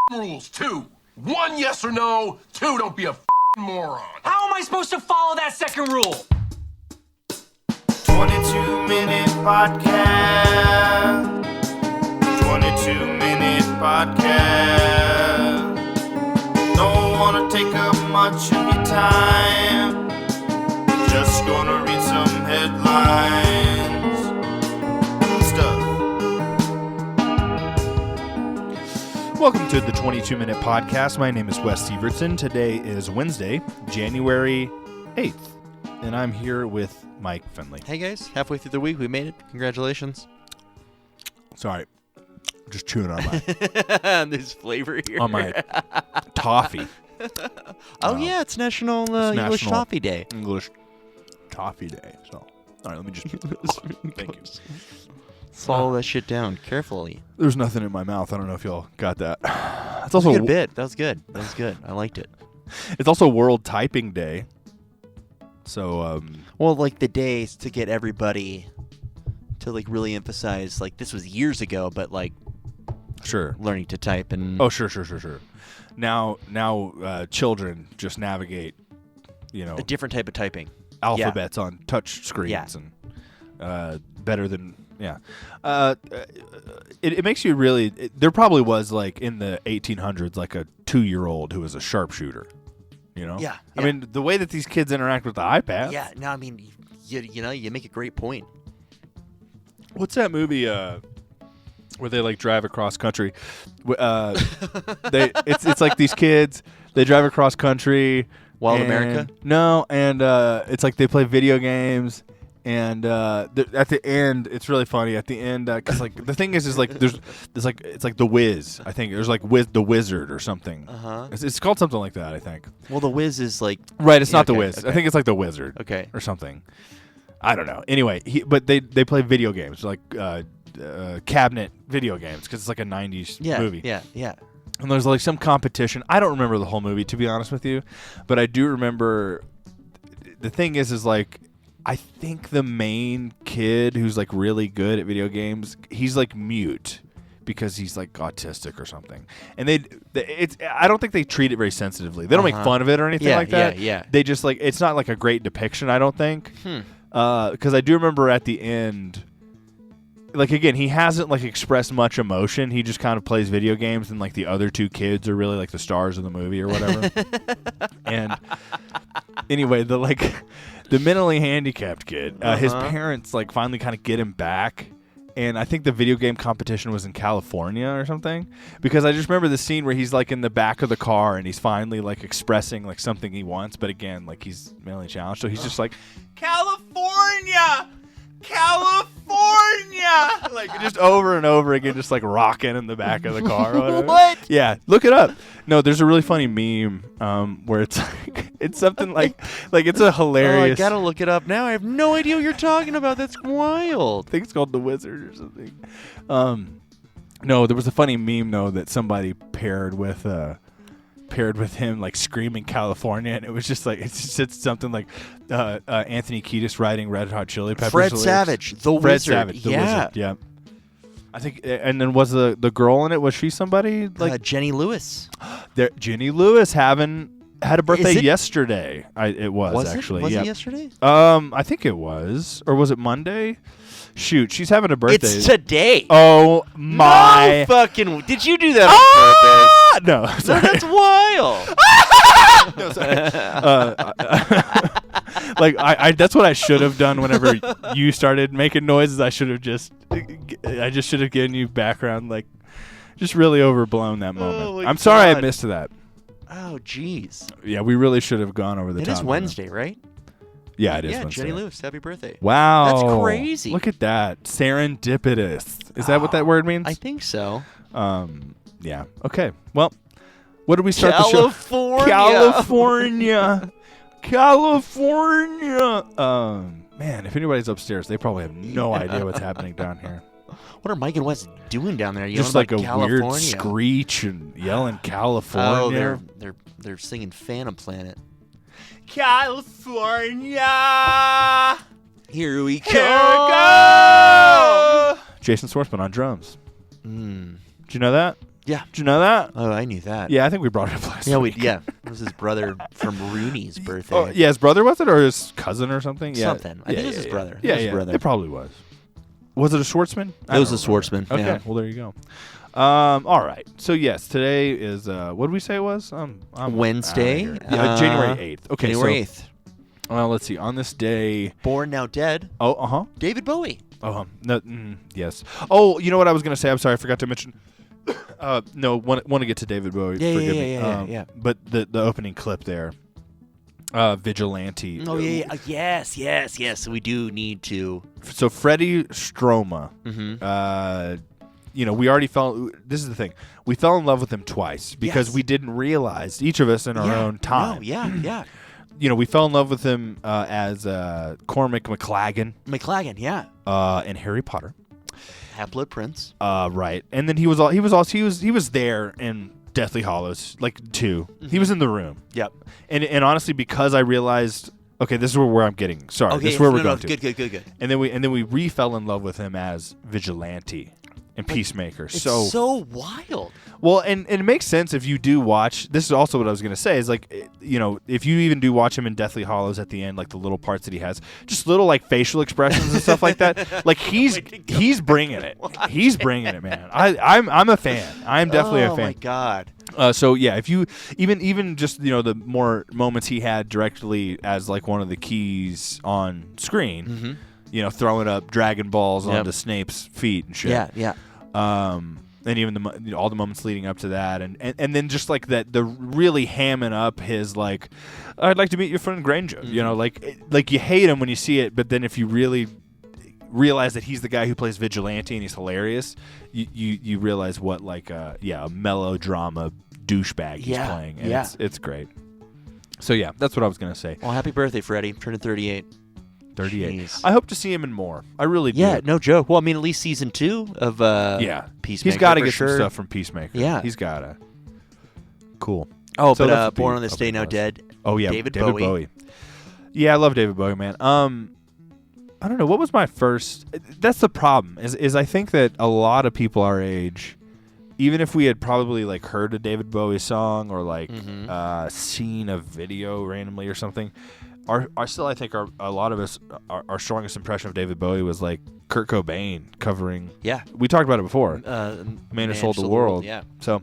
rules. 2. 1, yes or no. 2, don't be a moron. How am I supposed to follow that second rule? 22-minute podcast. 22-minute podcast. Don't wanna take up much of your time. Just gonna read some headlines. Stuff. Welcome to the 22-Minute Podcast. My name is Wes Severson. Today is Wednesday, January 8th, and I'm here with Mike Finley. Hey guys, halfway through the week, we made it. Congratulations. Sorry, just chewing on my There's flavor here. on my toffee. Oh yeah, it's National English National Toffee Day. English Toffee Day. So, all right, let me just. Thank you. Swallow that shit down carefully. There's nothing in my mouth. I don't know if y'all got that. It's That was also a good bit. That was good. That was good. I liked it. It's also World Typing Day. So, Well, like the days to get everybody to like really emphasize, like this was years ago, but like sure. learning to type and Oh, sure. Now, children just navigate, a different type of typing. alphabets on touch screens and better than it makes you really. There probably was like in the 1800s like a 2-year-old who was a sharpshooter. Yeah. I mean, the way that these kids interact with the iPad. Yeah. No, I mean, you make a great point. What's that movie? Where they like drive across country. It's like these kids. They drive across country. Wild America? No, and it's like they play video games. And at the end, it's really funny. At the end, because like the thing is like there's like it's like The Wiz. I think there's like the Wizard or something. It's called something like that. I think. Well, the Wiz is like Right. It's not The okay, Wiz. okay. I think it's like The Wizard. Okay. Or something. I don't know. Anyway, but they play video games like cabinet video games because it's like a 90s movie. Yeah. And there's like some competition. I don't remember the whole movie, to be honest with you, but I do remember. The thing is like. I think the main kid who's like really good at video games, he's like mute because he's like autistic or something. And I don't think they treat it very sensitively. They don't make fun of it or anything like that. Yeah. They just like, it's not like a great depiction, I don't think. Because I do remember at the end, like again, he hasn't like expressed much emotion. He just kind of plays video games, and like the other two kids are really like the stars of the movie or whatever. And anyway, the mentally handicapped kid, his parents like finally kind of get him back. And I think the video game competition was in California or something, because I just remember the scene where he's like in the back of the car and he's finally like expressing like something he wants. But again, like he's mentally challenged. So he's just like, California, like just over and over again, just like rocking in the back of the car. Or whatever. What? Yeah, look it up. No, there's a really funny meme where it's like, it's something like it's a hilarious. Oh, I gotta look it up now. I have no idea what you're talking about. That's wild. I think it's called The Wizard or something. No, there was a funny meme though that somebody paired with him like screaming California, and it was just like it's something like Anthony Kiedis writing Red Hot Chili Peppers. Fred lyrics. Savage, the Fred Wizard. Savage, the Wizard. Yeah. I think, and then was the girl in it? Was she somebody like Jenny Lewis? Jenny Lewis had a birthday Is it? yesterday. It was actually. Was yeah. it yesterday? I think it was, or was it Monday? Shoot, she's having a birthday. It's today. Oh my! No fucking! Did you do that on purpose? No, sorry. That's wild. No, sorry. Like I that's what I should have done whenever you started making noises. I should have just given you background, like just really overblown that moment. my I'm sorry I God. missed that. Oh, jeez. Yeah, we really should have gone over the It top. is on Wednesday, right? that. Yeah, it is Yeah, Wednesday. Jenny Lewis, happy birthday. Wow, That's crazy. Look at that, serendipitous. Is that what that word means? I think so. Yeah. Okay. Well, what did we start the show? California. California. Man, if anybody's upstairs, they probably have no idea what's happening down here. What are Mike and Wes doing down there? Just like a California? weird screech and yelling California. Oh, they're singing Phantom Planet. California. Here we go. Here we go. Jason Schwartzman on drums. Did you know that? Yeah. Did you know that? Oh, I knew that. Yeah, I think we brought it up last Yeah, week. it was his brother from Rooney's birthday. Oh, yeah, his brother was it, or his cousin or something? Yeah. Something. I think it was his brother. Yeah, It was his yeah. brother. It probably was. Was it a Schwartzman? It was a Schwartzman. Okay, yeah. well there you go. All right. So yes, today is what did we say it was? I'm Wednesday, outta here. Yeah, January 8th. Okay, January so 8th. let's see. On this day, Born Now Dead. oh, David Bowie. no, yes. Oh, you know what I was gonna say? I'm sorry, I forgot to mention. No, want to get to David Bowie. Yeah, forgive yeah, me. yeah, yeah. But the opening clip there, Vigilante. Oh yeah. Yes. We do need to. So Freddie Stroma. Mm-hmm. We already fell. This is the thing. We fell in love with him twice because Yes. we didn't realize, each of us in our own time. No, yeah. We fell in love with him as Cormac McLagan McLagan. Yeah. in Harry Potter. Half-Blood Prince. Right, and then he was there in Deathly Hallows, like 2. He was in the room. Yep. And honestly, because I realized, okay, this is where I'm getting. Sorry, Okay. this is where we're no, going to. Good. And then we re-fell in love with him as Vigilante and Peacemaker. It's so wild. well, and it makes sense if you do watch. This is also what I was going to say is like, if you even do watch him in Deathly Hallows at the end, like the little parts that he has, just little like facial expressions and stuff like that. Like he's bringing it. He's bringing it, man. I'm a fan. I'm definitely a fan. Oh my god. So yeah, if you even just the more moments he had directly as like one of the keys on screen, throwing up Dragon Balls onto Snape's feet and shit. Yeah. And even all the moments leading up to that, and then just like that, the really hamming up his like, I'd like to meet your friend Granger. Like you hate him when you see it, but then if you really realize that he's the guy who plays Vigilante and he's hilarious, you realize what like a melodrama douchebag he's playing, and it's great. So yeah, that's what I was gonna say. Well, happy birthday, Freddie. Turning 38. 38. Jeez. I hope to see him in more. I really do. Yeah, no joke. Well, I mean, at least season 2 of Peacemaker. He's got to for get sure. some stuff from Peacemaker. Yeah. He's got to. Cool. Oh, So that's but Born on the This Day Now opening Dead. Oh yeah, David Bowie. Yeah, I love David Bowie, man. I don't know what was my first. That's the problem. Is I think that a lot of people our age, even if we had probably like heard a David Bowie song or like seen a video randomly or something, our still I think a lot of us our strongest impression of David Bowie was like Kurt Cobain covering. Yeah. We talked about it before. Man Who Sold the World. Yeah. So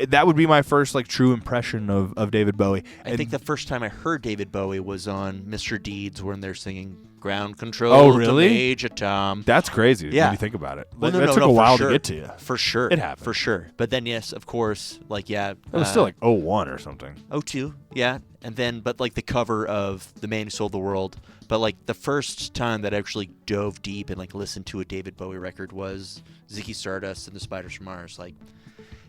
that would be my first like true impression of David Bowie. I think the first time I heard David Bowie was on Mr. Deeds when they're singing Ground Control Oh, really? to Major Tom. That's crazy Yeah. when you think about it. Well, that took a for while sure. to get to you. For sure. It happened. For sure. But then, yes, of course, like, It was still like 01 or something. 02, yeah. And then, but like the cover of The Man Who Sold the World. But like the first time that I actually dove deep and like listened to a David Bowie record was Ziggy Stardust and the Spiders from Mars.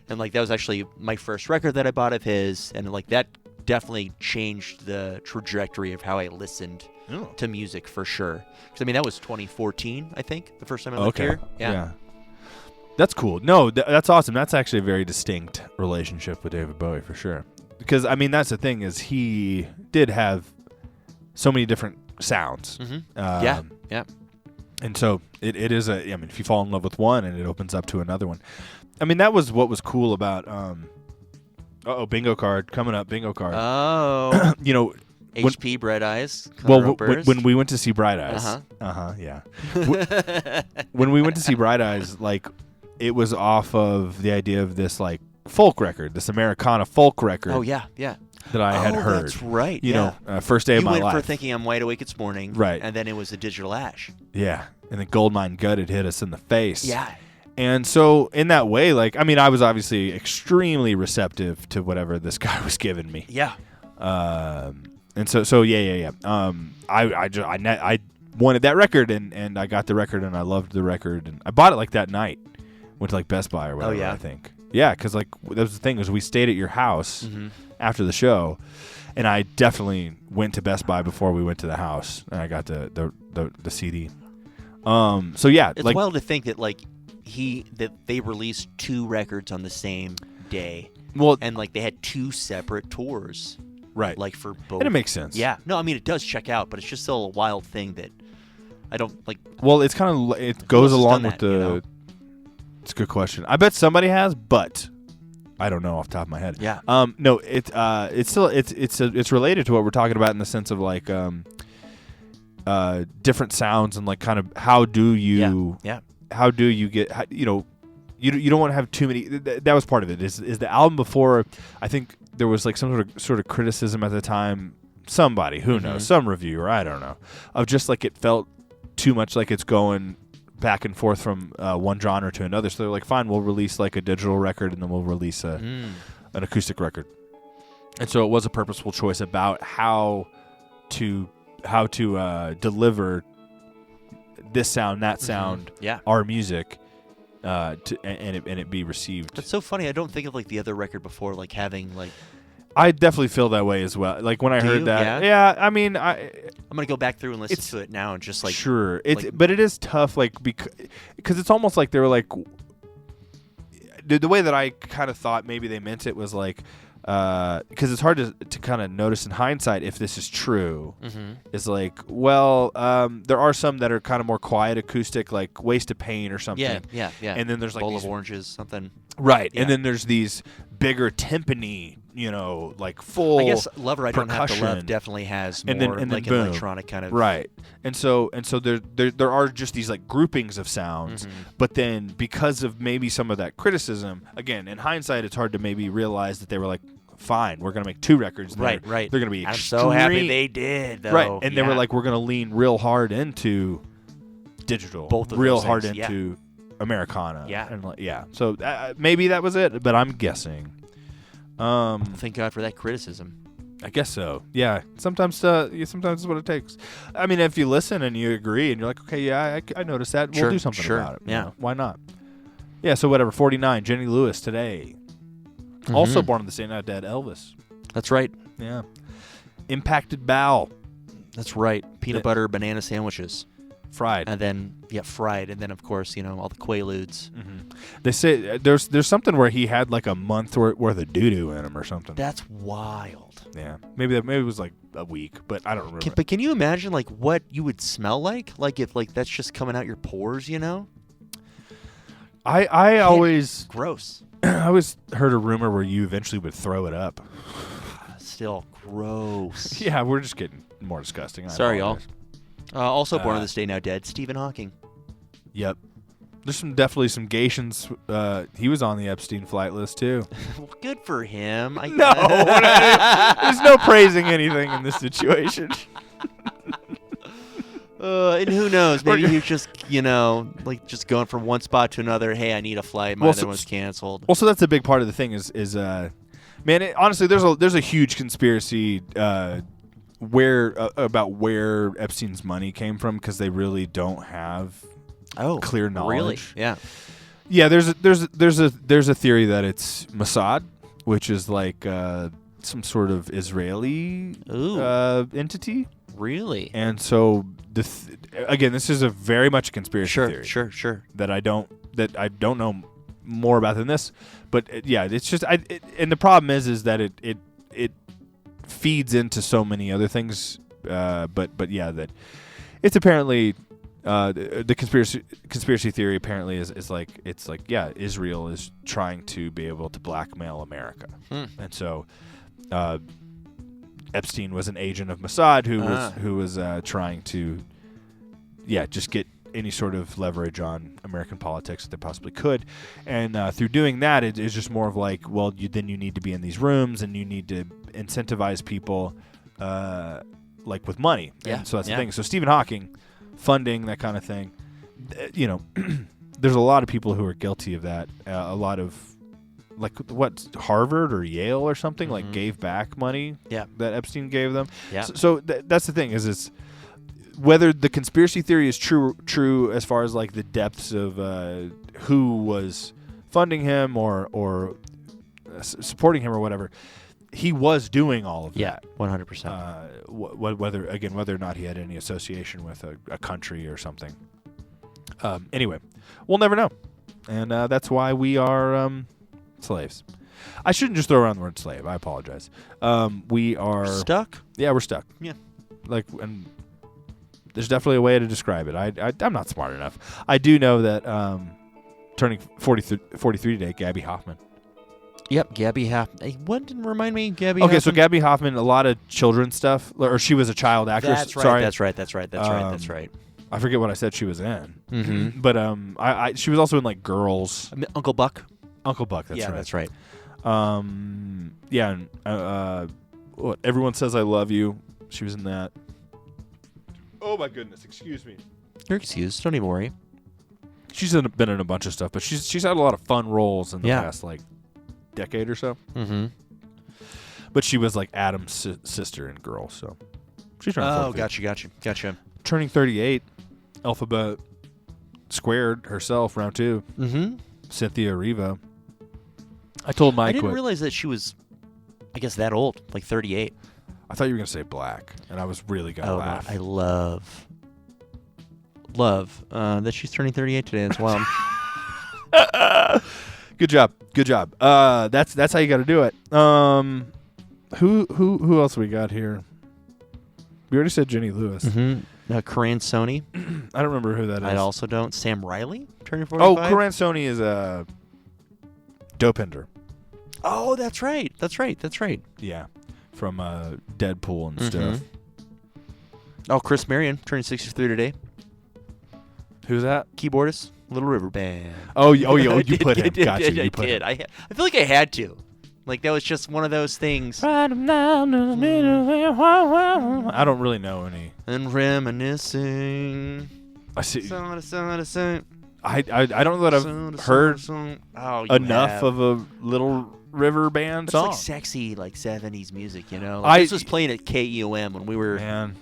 And like that was actually my first record that I bought of his. And like that definitely changed the trajectory of how I listened to music for sure. Because I mean, that was 2014, I think, the first time I lived here. Yeah. That's cool. No, that's awesome. That's actually a very distinct relationship with David Bowie for sure. Because I mean, that's the thing is he did have so many different sounds. Yeah. And so it is I mean, if you fall in love with one and it opens up to another one. I mean, that was what was cool about bingo card coming up, bingo card. Oh. HP Bright Eyes. Well, when we went to see Bright Eyes. Yeah. When we went to see Bright Eyes, like it was off of the idea of this like folk record, this Americana folk record. Oh yeah. That I had heard. That's right. You know, first day of my life. You went for thinking I'm wide awake this morning. Right. And then it was a Digital Ash. Yeah. And the Goldmine Gutted hit us in the face. Yeah. And so in that way, like, I mean, I was obviously extremely receptive to whatever this guy was giving me. Yeah. And so yeah. I wanted that record and I got the record and I loved the record and I bought it like that night. Went to like Best Buy or whatever. Oh, yeah? I think. Yeah, because like that was the thing is we stayed at your house after the show, and I definitely went to Best Buy before we went to the house and I got the CD. So yeah, It's like wild to think that that they released 2 records on the same day. well, And like they had 2 separate tours. right, Like for both. and it makes sense. Yeah. No, I mean it does check out, but it's just still a wild thing that I don't like. Well, it's kind of it goes else has along done with that, the. you know? It's a good question. I bet somebody has, but I don't know off the top of my head. Yeah. No, it's related to what we're talking about in the sense of like different sounds and like kind of how do you get you don't want to have too many. That was part of it. Is the album before? I think there was like some sort of criticism at the time. Somebody who knows, some reviewer, I don't know, of just like it felt too much like it's going back and forth from one genre to another. So they're like, fine, we'll release like a digital record and then we'll release an acoustic record. And so it was a purposeful choice about how to deliver this sound, that sound, our music, and it be received. That's so funny. I don't think of like the other record before, like having like. I definitely feel that way as well. Like when I heard that, I mean, I'm gonna go back through and listen to it now and just like sure. But it is tough, like because it's almost like they were like the way that I kind of thought maybe they meant it was like because it's hard to kind of notice in hindsight if this is true. Is like, well, there are some that are kind of more quiet acoustic, like Waste of Pain or something. Yeah. And then there's like Bowl these, of Oranges, something. Right. Yeah. And then there's these bigger timpani, like full. I guess Lover I Don't Have to percussion. Love definitely has more and then like an boom. electronic kind of. Right. And so there are just these like groupings of sounds, but then because of maybe some of that criticism, again, in hindsight it's hard to maybe realize that they were like, fine, we're going to make 2 records. Right. They're going to be I'm extreme. so happy they did, though. Right. And they were like, we're going to lean real hard into digital. Both of real those hard things, into Americana. Yeah. And so maybe that was it, but I'm guessing. Thank God for that criticism. I guess so. Yeah. Sometimes it's what it takes. I mean, if you listen and you agree and you're like, okay, yeah, I noticed that. Sure, We'll do something sure, about it. yeah. You know, why not? Yeah. So whatever. 49. Jenny Lewis today. Also born on the Stay Not Dead. Elvis. That's right. Yeah. Impacted Bowel. That's right. Peanut butter banana sandwiches. Fried. And then fried, and then of course all the Quaaludes. They say there's something where he had like a month worth of doo-doo in him or something. That's wild. Yeah, maybe it was like a week, but I don't remember. But can you imagine like what you would smell like if like that's just coming out your pores? I always gross. I always heard a rumor where you eventually would throw it up. Still gross. Yeah, we're just getting more disgusting. Sorry, y'all. Also born on this day now dead, Stephen Hawking. Yep. There's definitely some Gations. He was on the Epstein flight list too. Well, good for him. No, there's no praising anything in this situation. And who knows? Maybe he was just, like just going from one spot to another. Hey, I need a flight. My other one's canceled. Well, so that's a big part of the thing is man, honestly, there's a huge conspiracy about where Epstein's money came from because they really don't have clear knowledge. Really? Yeah. Yeah, there's a theory that it's Mossad, which is like some sort of Israeli entity. Really? And so again, this is a very much a conspiracy theory. Sure. That I don't know more about than this, but it's just and the problem is that it feeds into so many other things. But yeah, that it's apparently the conspiracy theory apparently is like it's like Israel is trying to be able to blackmail America, and so Epstein was an agent of Mossad who was trying to just get any sort of leverage on American politics that they possibly could, and through doing that, it's just more of like, well, then you need to be in these rooms and you need to incentivize people, like with money. Yeah. And so that's the thing. So Stephen Hawking, funding that kind of thing, there's a lot of people who are guilty of that. A lot of like Harvard or Yale or something like gave back money that Epstein gave them. Yeah. So that's the thing is whether the conspiracy theory is true as far as like the depths of who was funding him or supporting him or whatever, he was doing all of that. 100%. Whether or not he had any association with a country or something. Anyway, we'll never know, and that's why we are slaves. I shouldn't just throw around the word slave. I apologize. We are stuck. Yeah, we're stuck. Yeah. And there's definitely a way to describe it. I'm not smart enough. I do know that turning 43 today, Gabby Hoffman. Yep, Gabby Hoffman. What didn't remind me? Gabby. Okay, so Hoffman? Gabby Hoffman, a lot of children's stuff, or she was a child actress. That's right. Sorry, That's right. That's right. That's right. That's right. I forget what I said she was in. Mm-hmm. But she was also in like Girls. Uncle Buck. Uncle Buck. That's yeah, right. that's right. Yeah. What Everyone Says I Love You. She was in that. Oh my goodness! Excuse me. You're excused. Don't even worry. She's been in a bunch of stuff, but she's had a lot of fun roles in the past like decade or so. Mm-hmm. But she was like Adam's sister in Girls, so she's trying to. Oh, gotcha. Turning 38, Alphabet Squared herself, round 2. Mm-hmm. Cynthia Erivo. I told Mike. I didn't realize that she was, I guess, that old, like 38. I thought you were gonna say black, and I was really gonna laugh. I love that she's turning 38 today as well. Good job. That's how you got to do it. Who else we got here? We already said Jenny Lewis. Mm-hmm. Corinne Sony. I don't remember who that is. I also don't. Sam Riley turning 45. Oh, Corinne Sony is a Dopinder. Oh, that's right. Yeah, from Deadpool and Mm-hmm. stuff. Oh, Chris Marion turning 63 today. Who's that? Keyboardist, Little River Band. Oh, you put him. I did. Gotcha. You I put did. him. I feel like I had to. Like that was just one of those things. I don't really know any. And reminiscing. I see. Song. I don't know that I've heard enough of a Little River Band It's song. like sexy, like 70s music, you know? Like this was playing at KUM when we were Man,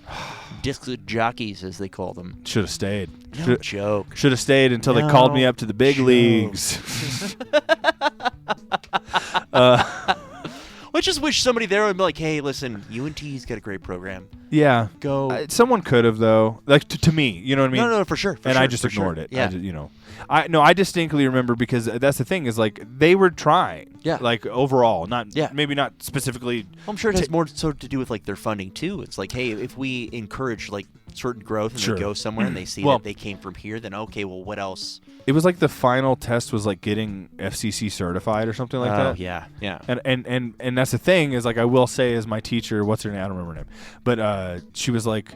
disc jockeys, as they call them. should have stayed. No joke. Should have stayed until they called me up to the big leagues. I just wish somebody there would be like, hey, listen, UNT's got a great program. Yeah. Go. Someone could have, though. Like, to me, you know what I mean? No, for sure. And I just ignored it. Yeah. I distinctly remember because that's the thing is, like, they were trying. Yeah. Like, overall. Maybe not specifically. I'm sure it has more so to do with, like, their funding, too. It's like, hey, if we encourage, like, certain growth and Sure. they go somewhere and they see Well- that they came from here, then, okay, well, what else? It was like the final test was, like, getting FCC certified or something like that. Yeah. And that's the thing is, like, I will say as my teacher, what's her name? I don't remember her name. But she was like,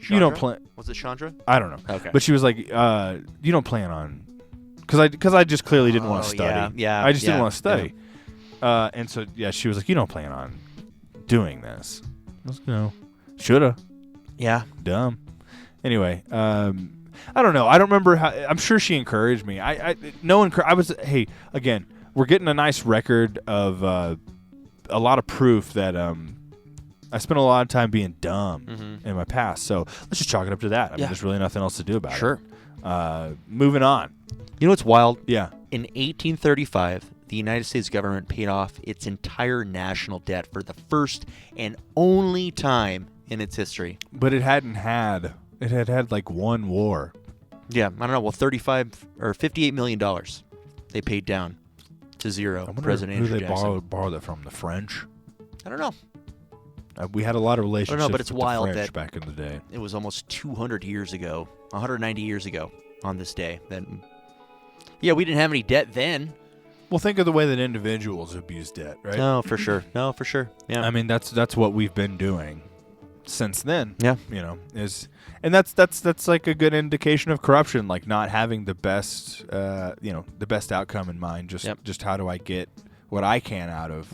you don't plan. Was it Chandra? I don't know. Okay. But she was like, you don't plan on. Because I just clearly didn't want to study. Yeah. I just didn't want to study. And so, yeah, she was like, you don't plan on doing this. I was, shoulda. Yeah. Dumb. Anyway, I don't know. I don't remember how. I'm sure she encouraged me. I was. Hey, again, we're getting a nice record of a lot of proof that I spent a lot of time being dumb in my past. So let's just chalk it up to that. I mean, there's really nothing else to do about it. Moving on. You know what's wild? Yeah. In 1835, the United States government paid off its entire national debt for the first and only time in its history. But it had like one war. Yeah, I don't know. Well, $58 million they paid down to zero. I wonder President who Andrew they Jackson. borrowed that from. The French. I don't know. We had a lot of relationships but it's with wild the French that- back in the day. It was almost 200 years ago, 190 years ago on this day. Yeah, we didn't have any debt then. Well, think of the way that individuals abuse debt, right? No, for sure. Yeah. I mean, that's what we've been doing since then. Yeah. And that's like a good indication of corruption, like not having the best, the best outcome in mind. Just how do I get what I can out of,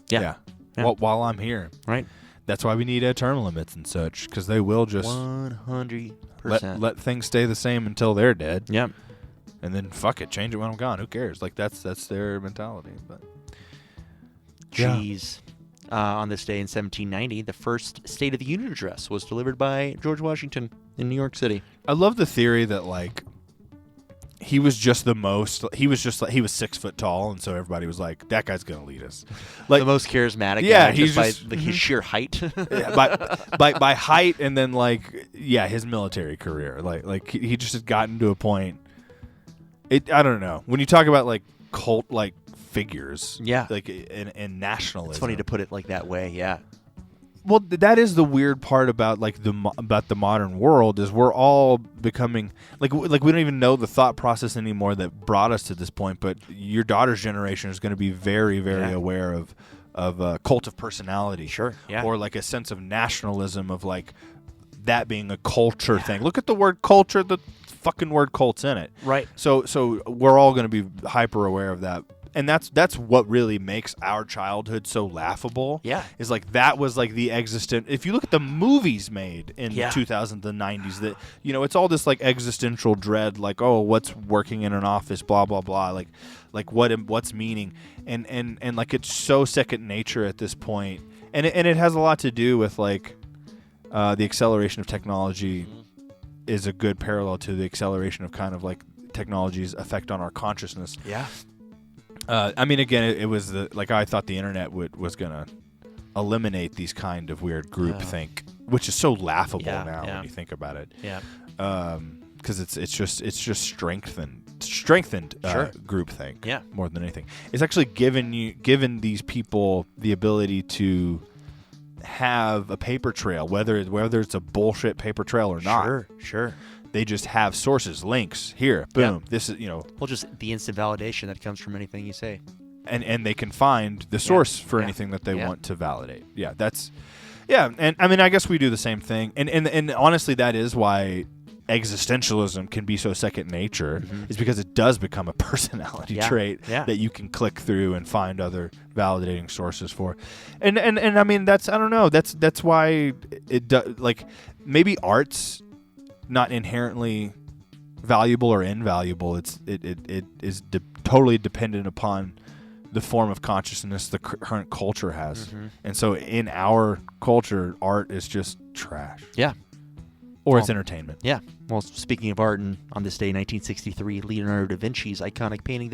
Yeah. while I'm here. Right. That's why we need term limits and such, because they will just 100%. let things stay the same until they're dead. Yeah. And then fuck it, change it when I'm gone. Who cares? Like that's their mentality. But Jeez. On this day in 1790, the first State of the Union address was delivered by George Washington in New York City. I love the theory that like he was just the most. He was 6 foot tall, and so everybody was like, "That guy's gonna lead us." Like The most charismatic Yeah, guy, he's by just- his sheer height. by height, and then like his military career. Like he just had gotten to a point. I don't know. When you talk about like cult like figures, Yeah. like and nationalism. It's funny to put it like that way, yeah. Well, that is the weird part about like about the modern world is we're all becoming like we don't even know the thought process anymore that brought us to this point. But your daughter's generation is going to be very, very aware of cult of personality, Sure, yeah. or like a sense of nationalism of like that being a culture thing. Look at the word culture. The fucking word cult's in it. Right. So we're all going to be hyper aware of that. And that's what really makes our childhood so laughable. Yeah. Is like that was like the existent. If you look at the movies made in the Yeah. 2000s and 90s, that it's all this like existential dread, like what's working in an office, blah blah blah, like what's meaning, and like it's so second nature at this point, and it has a lot to do with like the acceleration of technology is a good parallel to the acceleration of kind of like technology's effect on our consciousness. Yeah. I mean, again, it was I thought the internet was gonna eliminate these kind of weird groupthink, which is so laughable now when you think about it. Yeah. Because it's just strengthened Sure. groupthink. Yeah. More than anything, it's actually given these people the ability to have a paper trail, whether it's a bullshit paper trail or not. Sure. They just have sources, links here. Boom. This is Well, just the instant validation that comes from anything you say. and they can find the source for anything that they want to validate. Yeah, and I mean, I guess we do the same thing. And honestly, that is why existentialism can be so second nature, is because it does become a personality trait that you can click through and find other validating sources for. And I mean, I don't know. That's why it does. Like maybe art's not inherently valuable or invaluable. It is totally dependent upon the form of consciousness the current culture has. And so in our culture, art is just trash. Yeah. Or it's entertainment. Yeah. Well, speaking of art, on this day, 1963, Leonardo da Vinci's iconic painting